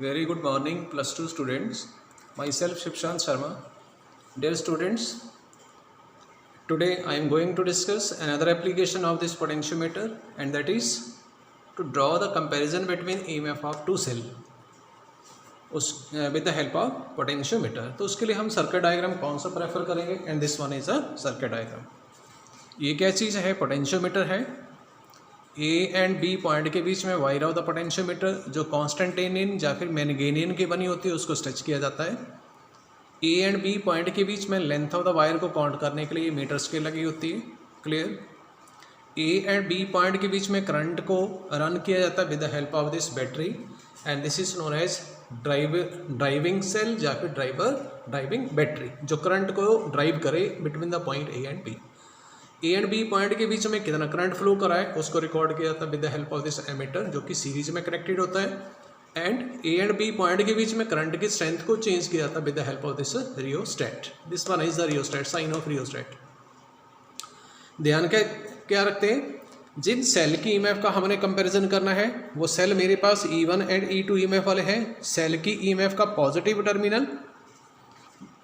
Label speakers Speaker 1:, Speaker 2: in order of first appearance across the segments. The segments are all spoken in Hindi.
Speaker 1: Very good morning, plus 2 students. Myself, Shivshant Sharma. Dear students, today I am going to discuss another application of this potentiometer, and that is to draw the comparison between EMF of two cell with the help of potentiometer. तो उसके लिए हम सर्किट डायग्राम कौन सा प्रेफर करेंगे? And this one is a circuit diagram. ये क्या चीज़ है? पोटेंशियोमीटर है. ए एंड बी पॉइंट के बीच में वायर ऑफ द पोटेंशियोमीटर जो कॉन्स्टेंटेनियन या फिर मैग्नेटियन की बनी होती है उसको स्ट्रेच किया जाता है. ए एंड बी पॉइंट के बीच में लेंथ ऑफ द वायर को काउंट करने के लिए मीटर स्केल लगी होती है. Clear? A and B point के बीच में करंट को रन किया जाता है with the help of this battery, and this is known as driving cell या फिर ड्राइविंग बैटरी, जो करंट को ड्राइव करे between the point A and B. A and B point के बीच में कितना करंट फ्लो करा है उसको रिकॉर्ड किया जाता है with the help of this ammeter, जो कि सीरीज में कनेक्टेड होता है. And A and B point के बीच में करंट की स्ट्रेंथ को चेंज किया जाता है with the help of this rheostat. This one is the rheostat, sign of rheostat. ध्यान क्या रखते हैं? जिन सेल की ईएमएफ का हमने कंपैरिजन करना है वो सेल मेरे पास E1 एंड E2 ईएमएफ वाले हैं. सेल की ईएमएफ का पॉजिटिव टर्मिनल,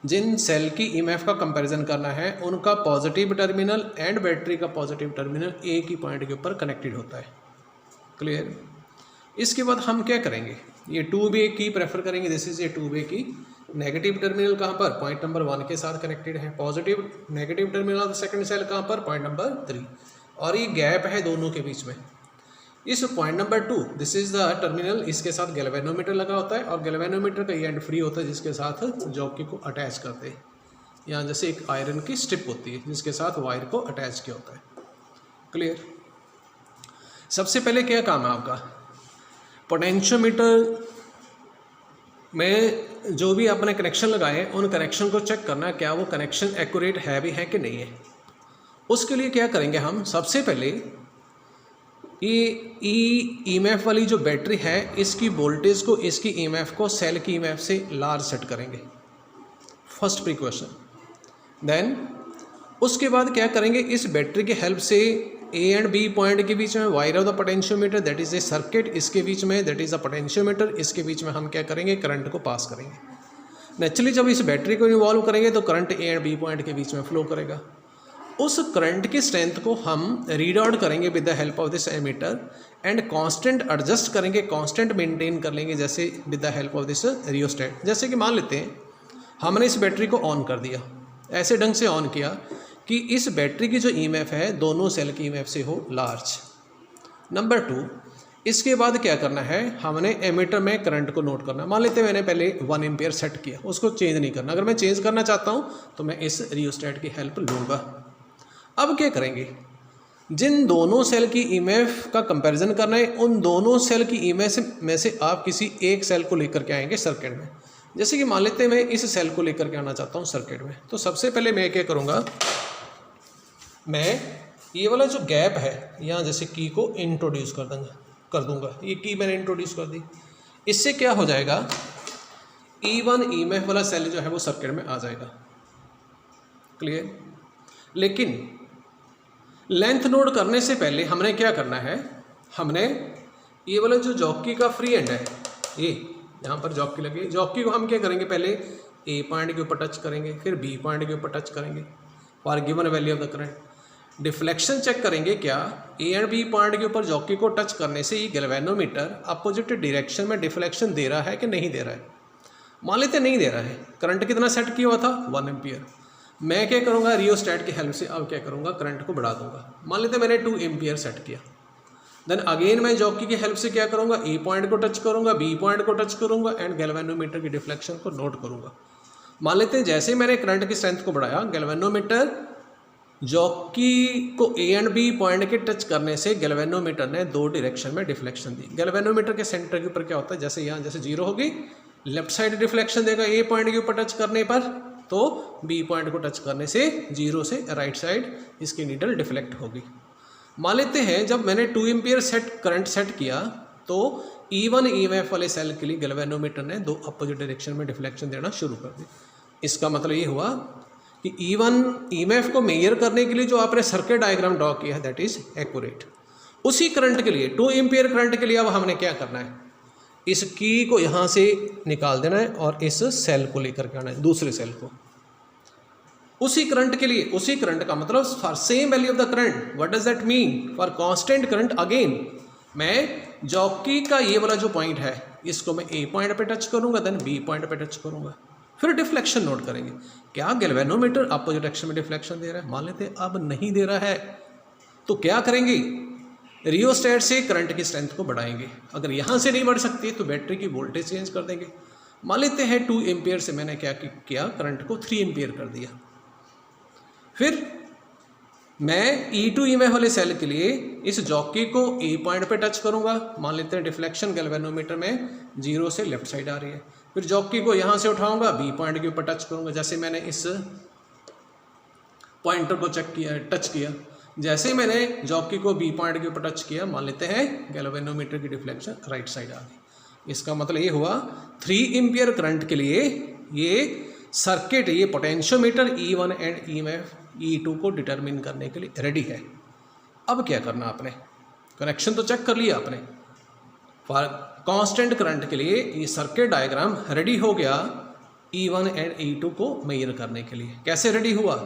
Speaker 1: जिन सेल की ईएमएफ का कंपैरिजन करना है उनका पॉजिटिव टर्मिनल एंड बैटरी का पॉजिटिव टर्मिनल एक ही पॉइंट के ऊपर कनेक्टेड होता है. क्लियर? इसके बाद हम क्या करेंगे? ये 2 की प्रेफर करेंगे. दिस इज ये 2 की. नेगेटिव टर्मिनल कहाँ पर? पॉइंट नंबर 1 के साथ कनेक्टेड है. Positive negative terminal of second cell कहाँ पर? Point number 3. और ये गैप है दोनों के बीच में. इस point number 2, this is the terminal, इसके साथ गैल्वेनोमीटर लगा होता है और गैल्वेनोमीटर का ये एंड फ्री होता है जिसके साथ जॉकी को अटैच करते हैं. यहाँ जैसे एक आयरन की स्ट्रिप होती है जिसके साथ वायर को अटैच किया होता है. क्लियर? सबसे पहले क्या काम है आपका? पोटेंशियोमीटर में जो भी आपने कनेक्शन लगाए हैं उन कनेक्शन को चेक करना, क्या वो कनेक्शन एक्यूरेट है भी है कि नहीं है. उसके लिए क्या करेंगे हम? सबसे पहले ये ईएमएफ वाली जो बैटरी है इसकी वोल्टेज को, इसकी ईएमएफ को सेल की ईएमएफ से लार्ज सेट करेंगे. First precaution. देन उसके बाद क्या करेंगे? इस बैटरी की हेल्प से ए एंड बी पॉइंट के बीच में wire of the potentiometer, that is a circuit, इसके बीच में दैट इज द पोटेंशियोमीटर, इसके बीच में हम क्या करेंगे? करंट को पास करेंगे. नेचुरली जब इस बैटरी को इन्वॉल्व करेंगे तो current A and B point के बीच में फ्लो करेगा. उस करंट की स्ट्रेंथ को हम रीड आउट करेंगे with the help of this ammeter and constant adjust करेंगे, कांस्टेंट मेंटेन कर लेंगे जैसे with the help of this rheostat. जैसे कि मान लेते हैं हमने इस बैटरी को ऑन कर दिया, ऐसे ढंग से ऑन किया कि इस बैटरी की जो ईएमएफ है दोनों सेल की ईएमएफ से हो लार्ज. नंबर 2, इसके बाद क्या करना है? हमने एमीटर में करंट को नोट करना. मान लेते हैं मैंने पहले 1 एम्पियर सेट किया, उसको चेंज नहीं करना. अगर मैं चेंज करना चाहता हूँ तो मैं इस रियोस्टेट की हेल्प लूँगा. अब क्या करेंगे? जिन दोनों सेल की ईएमएफ का कंपैरिजन करना है उन दोनों सेल की ईएमएफ में से आप किसी एक सेल को लेकर के आएंगे सर्किट में. जैसे कि मान लेते हैं मैं इस सेल को लेकर के आना चाहता हूँ सर्किट में. तो सबसे पहले मैं क्या करूँगा? मैं ये वाला जो गैप है यहाँ जैसे की को इंट्रोड्यूस कर दूँगा. ये की मैंने इंट्रोड्यूस कर दी. इससे क्या हो जाएगा? E1 ईएमएफ वाला सेल जो है वो सर्किट में आ जाएगा. क्लियर? लेकिन लेंथ नोट करने से पहले हमने क्या करना है? हमने ये वाला जो जॉकी का फ्री एंड है, ये यहाँ पर जॉकी लगी, जॉकी को हम क्या करेंगे? पहले ए पॉइंट के ऊपर टच करेंगे, फिर बी पॉइंट के ऊपर टच करेंगे for given value of the current. Deflection check करेंगे क्या ए एंड बी पॉइंट के ऊपर जॉकी को टच करने से ये गैल्वेनोमीटर अपोजिट डायरेक्शन में डिफ्लेक्शन दे रहा है कि नहीं दे रहा है. मान लेते नहीं दे रहा है. करंट कितना सेट किया हुआ था? 1 एम्पियर. मैं क्या करूँगा? रियोस्टेट की हेल्प से अब क्या करूँगा? करंट को बढ़ा दूंगा. मान लेते मैंने 2 एम्पियर सेट किया. देन अगेन मैं जॉकी की हेल्प से क्या करूँगा? ए पॉइंट को टच करूँगा, बी पॉइंट को टच करूँगा एंड गैल्वेनोमीटर की डिफ्लेक्शन को नोट करूँगा. मान लेते हैं जैसे मैंने करंट की स्ट्रेंथ को बढ़ाया, गैल्वेनोमीटर जॉकी को ए एंड बी पॉइंट के टच करने से गैल्वेनोमीटर ने 2 डायरेक्शन में डिफ्लेक्शन दी. गैल्वेनोमीटर के सेंटर के ऊपर क्या होता है? जैसे यहाँ जैसे 0 होगी, लेफ्ट साइड डिफ्लेक्शन देगा ए पॉइंट के ऊपर टच करने पर, तो बी पॉइंट को टच करने से 0 से राइट साइड इसकी नीडल डिफ्लेक्ट होगी. मान लेते हैं जब मैंने 2 एम्पियर करंट सेट किया तो E1 ईएमएफ वाले सेल के लिए गैल्वेनोमीटर ने 2 अपोजिट डायरेक्शन में डिफ्लेक्शन देना शुरू कर दी. इसका मतलब ये हुआ कि E1 ईएमएफ को मेजर करने के लिए जो आपने सर्किट डायग्राम ड्रॉ किया है दैट इज एक्यूरेट. उसी करंट के लिए 2 एम्पियर करंट के लिए अब हमने क्या करना है? इस की को यहाँ से निकाल देना है और इस सेल को लेकर के आना है, दूसरे सेल को। उसी करंट के लिए, उसी करंट का मतलब for same value of the current, what does that mean, for constant current again मैं जॉकी का ये वाला जो पॉइंट है इसको मैं ए पॉइंट पे टच करूंगा, देन बी पॉइंट पे टच करूंगा, फिर डिफ्लेक्शन नोट करेंगे। क्या गैल्वेनोमीटर अपोजिट डायरेक्शन में डिफ्लेक्शन दे रहा है? मान लेते हैं अब नहीं दे रहा है, तो क्या करेंगे, रियोस्टेट से करंट की स्ट्रेंथ को बढ़ाएंगे। अगर यहाँ से नहीं बढ़ सकती तो बैटरी की वोल्टेज चेंज कर देंगे। मान लेते हैं 2 एम्पियर से मैंने क्या किया, करंट को 3 एम्पियर कर दिया। फिर मैं E2 EMF वाले सेल के लिए इस जॉकी को ए पॉइंट पे टच करूंगा। मान लेते हैं डिफ्लेक्शन गैल्वेनोमीटर में 0 से लेफ्ट साइड आ रही है। फिर जॉकी को यहाँ से उठाऊंगा, बी पॉइंट के ऊपर टच करूंगा। जैसे मैंने इस पॉइंटर को चेक किया, टच किया, जैसे मैंने जॉकी को बी पॉइंट के ऊपर टच किया, मान लेते हैं गैल्वेनोमीटर की डिफ्लेक्शन राइट साइड आ गई। इसका मतलब ये हुआ 3 एम्पियर करंट के लिए ये सर्किट, ये पोटेंशियोमीटर E1 एंड E2 को डिटरमिन करने के लिए रेडी है। अब क्या करना आपने, कनेक्शन तो चेक कर लिया आपने, फॉर कांस्टेंट करंट के लिए ये सर्किट डायग्राम रेडी हो गया E1 एंड E2 को मेजर करने के लिए। कैसे रेडी हुआ,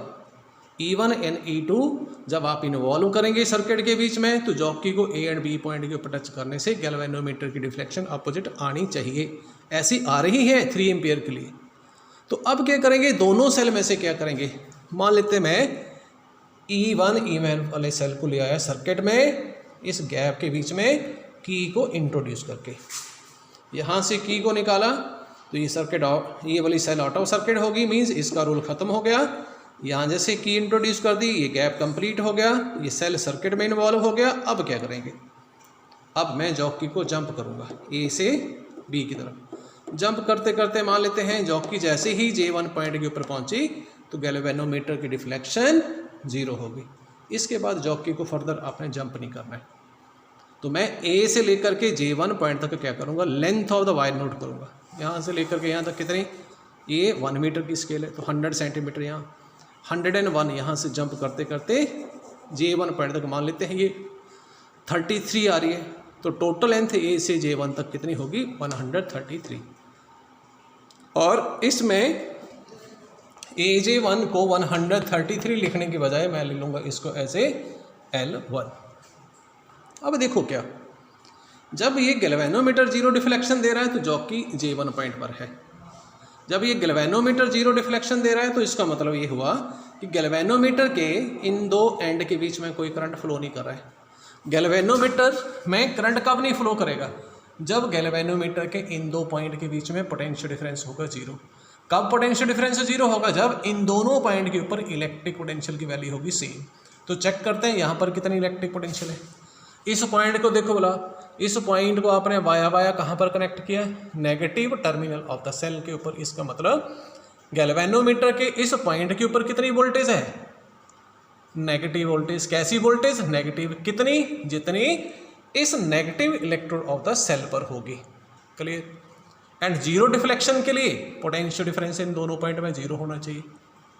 Speaker 1: E1 एंड E2 जब आप इन्वॉल्व करेंगे सर्किट के बीच में तो जॉकी को A एंड B पॉइंट के ऊपर टच करने से गैल्वेनोमीटर की डिफ्लेक्शन अपोजिट आनी चाहिए। ऐसी आ रही है 3 एम्पियर के लिए। तो अब क्या करेंगे, दोनों सेल में से क्या करेंगे, मान लेते मैं E1 EMF वाले सेल को ले आया सर्किट में, इस गैप के बीच में की को इंट्रोड्यूस करके यहाँ से की को निकाला तो ये सर्किट, ये वाली सेल आउट ऑफ सर्किट होगी, मीन्स इसका रूल खत्म हो गया। यहाँ जैसे की इंट्रोड्यूस कर दी, ये गैप कंप्लीट हो गया, ये सेल सर्किट में इन्वॉल्व हो गया। अब क्या करेंगे, अब मैं जॉकी को जंप करूँगा ए से बी की तरफ। जंप करते करते मान लेते हैं जॉकी जैसे ही J1 पॉइंट के ऊपर पहुंची तो गैल्वेनोमीटर की डिफ्लेक्शन 0 होगी। इसके बाद जॉकी को फर्दर आपने जंप नहीं करना है। तो मैं A से लेकर के J1 पॉइंट तक क्या करूंगा, length of the wire note करूंगा। यहाँ से लेकर के यहाँ तक कितनी, ये 1 मीटर की स्केल है तो 100 सेंटीमीटर, यहाँ 101। यहाँ से जंप करते करते J1 पॉइंट तक मान लेते हैं ये 33 आ रही है, तो टोटल लेंथ A से J1 तक कितनी होगी, 133। और इसमें AJ1 को 133 लिखने के बजाय मैं ले लूँगा इसको ऐसे L1। अब देखो क्या, जब ये गैल्वेनोमीटर 0 डिफ्लेक्शन दे रहा है तो जॉकी J1 पॉइंट पर है। जब ये गैल्वेनोमीटर 0 डिफ्लेक्शन दे रहा है तो इसका मतलब ये हुआ कि गैल्वेनोमीटर के इन दो एंड के बीच में कोई करंट फ्लो नहीं कर रहा है। गैल्वेनोमीटर में करंट कब नहीं फ्लो करेगा, जब गैल्वेनोमीटर के इन दो पॉइंट के बीच में पोटेंशियल डिफरेंस होगा 0। कब पोटेंशियल डिफरेंस 0 होगा, जब इन दोनों पॉइंट के ऊपर इलेक्ट्रिक पोटेंशियल की वैल्यू होगी सेम। तो चेक करते हैं यहाँ पर कितनी इलेक्ट्रिक पोटेंशियल है। इस पॉइंट को देखो बोला, इस पॉइंट को आपने वाया वाया कहाँ पर कनेक्ट किया है, negative terminal of the cell के ऊपर। इसका मतलब गैल्वेनोमीटर के इस पॉइंट के ऊपर कितनी वोल्टेज है, नेगेटिव वोल्टेज। कैसी वोल्टेज, नेगेटिव। कितनी, जितनी इस negative electrode of the cell पर होगी। क्लियर। एंड 0 डिफ्लेक्शन के लिए पोटेंशियल डिफरेंस इन दोनों पॉइंट में 0 होना चाहिए।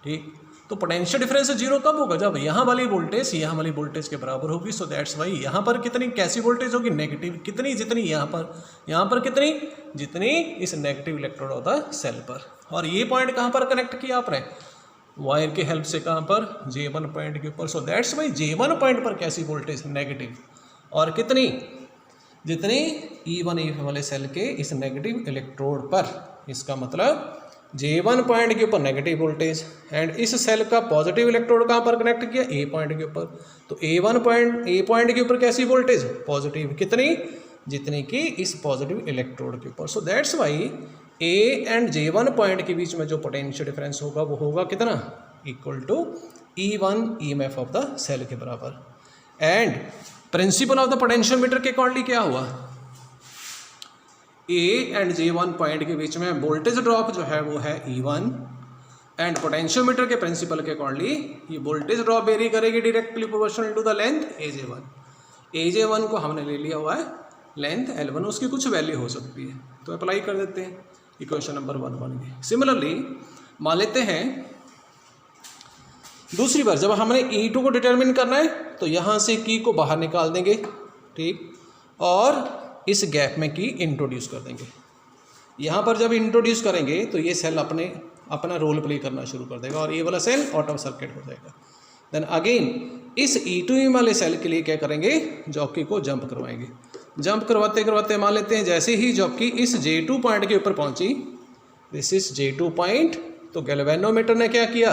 Speaker 1: ठीक, तो पोटेंशियल डिफरेंस 0 कब होगा, जब यहाँ वाली वोल्टेज यहाँ वाली वोल्टेज के बराबर होगी। सो दैट्स वाई यहाँ पर कितनी कैसी वोल्टेज होगी, नेगेटिव। कितनी, जितनी यहाँ पर कितनी, जितनी इस negative electrode of the cell पर। और ये पॉइंट कहाँ पर कनेक्ट किया आपने, वायर की हेल्प से, कहाँ पर, J1 पॉइंट के ऊपर। सो दैट्स वाई J1 पॉइंट पर कैसी वोल्टेज, नेगेटिव। और कितनी, जितनी E1 EF वाले सेल के इस नेगेटिव इलेक्ट्रोड पर। इसका मतलब J1 पॉइंट के ऊपर नेगेटिव वोल्टेज एंड इस सेल का पॉजिटिव इलेक्ट्रोड कहाँ पर कनेक्ट किया, A पॉइंट के ऊपर। तो A पॉइंट के ऊपर कैसी वोल्टेज, पॉजिटिव। कितनी, जितनी कि इस पॉजिटिव इलेक्ट्रोड के ऊपर। सो that's Y A and J1 point के बीच में जो पोटेंशियल डिफरेंस होगा वो होगा कितना, equal to E1 EMF of the cell के बराबर। And principle of the potentiometer के अकॉर्डिंगली क्या हुआ, A एंड J1 पॉइंट के बीच में वोल्टेज ड्रॉप जो है वो है E1 एंड पोटेंशियोमीटर के प्रिंसिपल के अकॉर्डिंगली ये वोल्टेज ड्रॉप वेरी करेगी directly proportional to the length AJ1। AJ1 को हमने ले लिया हुआ है लेंथ L1, उसकी कुछ वैल्यू हो सकती है तो अप्लाई कर देते हैं, इक्वेशन नंबर 1 बन गई। सिमिलरली मान लेते हैं दूसरी बार जब हमने E2 को डिटरमिन करना है तो यहाँ से की को बाहर निकाल देंगे। ठीक, और इस गैप में की इंट्रोड्यूस कर देंगे। यहाँ पर जब इंट्रोड्यूस करेंगे तो ये सेल अपना रोल प्ले करना शुरू कर देगा और ये वाला सेल आउट ऑफ सर्किट हो जाएगा। देन अगेन इस E2 वाले सेल के लिए क्या करेंगे, जॉकी को जंप करवाएंगे। जंप करवाते करवाते मान लेते हैं जैसे ही जॉकी इस J2 पॉइंट के ऊपर पहुंची, दिस इज J2 पॉइंट, तो गैल्वेनोमीटर ने क्या किया,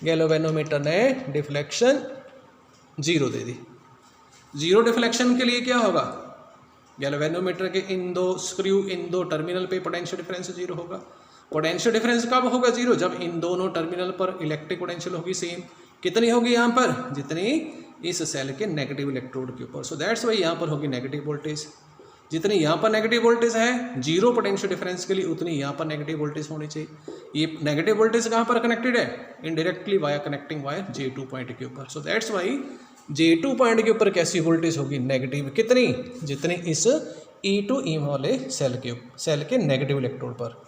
Speaker 1: गैल्वेनोमीटर ने डिफ्लेक्शन 0 दे दी। 0 डिफ्लेक्शन के लिए क्या होगा, गैल्वेनोमीटर के इन दो टर्मिनल पे पोटेंशियल डिफरेंस 0 होगा। पोटेंशियल डिफरेंस कब होगा 0, जब इन दोनों टर्मिनल पर इलेक्ट्रिक पोटेंशियल होगी सेम। कितनी होगी यहाँ पर, जितनी इस सेल के नेगेटिव इलेक्ट्रोड के ऊपर। सो दैट्स वाई यहाँ पर होगी नेगेटिव वोल्टेज। जितनी यहाँ पर नेगेटिव वोल्टेज है 0 पोटेंशियल डिफरेंस के लिए, उतनी यहाँ पर नेगेटिव वोल्टेज होनी चाहिए। ये नेगेटिव वोल्टेज कहाँ पर कनेक्टेड है, indirectly via connecting wire J2 point के ऊपर। सो दैट्स वाई J2 पॉइंट के ऊपर कैसी वोल्टेज होगी, नेगेटिव। कितनी, जितनी इस E2 वाले सेल के नेगेटिव इलेक्ट्रोड पर।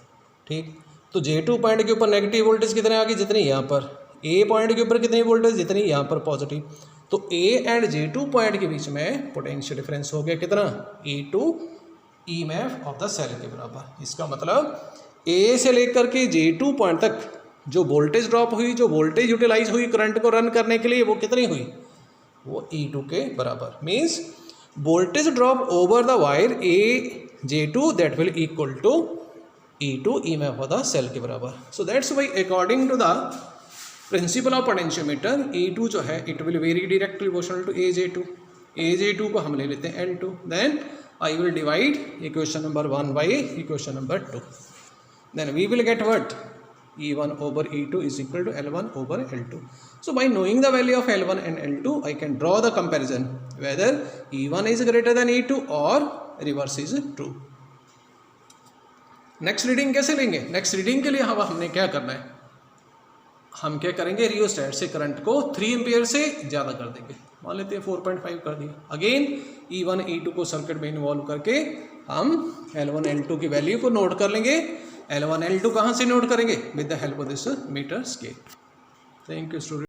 Speaker 1: ठीक, तो J2 पॉइंट के ऊपर नेगेटिव वोल्टेज कितने आ गई, जितनी यहाँ पर। A पॉइंट के ऊपर कितनी वोल्टेज, जितनी यहाँ पर पॉजिटिव। तो A एंड J2 पॉइंट के बीच में पोटेंशियल डिफरेंस हो गया कितना, E2 EMF of the cell के बराबर। इसका मतलब A से लेकर के J2 पॉइंट तक जो वोल्टेज ड्रॉप हुई, जो वोल्टेज यूटिलाइज हुई करंट को रन करने के लिए, वो कितनी हुई, वो E2 के बराबर। Means voltage drop over the wire J2 that will equal to E2 EMF of the cell के बराबर। So that's why according to the principle of potentiometer E2 जो है it will vary direct proportional to AJ2 को हम ले लेते हैं L2। Then I will divide equation number 1 by equation number 2। Then we will get what, E1 over E2 is equal to L1 over L2. So by knowing the value of L1 and L2, I can draw the comparison whether E1 is greater than E2 or reverse is true. Next reading कैसे लेंगे, नेक्स्ट रीडिंग के लिए हमने क्या करना है, हम क्या करेंगे, रियोस्टेट से करंट को 3 एम्पियर से ज़्यादा कर देंगे। मान लेते हैं 4.5 कर दिया। अगेन E1 E2 को सर्किट में इन्वॉल्व करके हम L1 L2 की वैल्यू को नोट कर लेंगे। L1 L2 कहाँ से नोट करेंगे, with the help of this metre scale. Thank you student.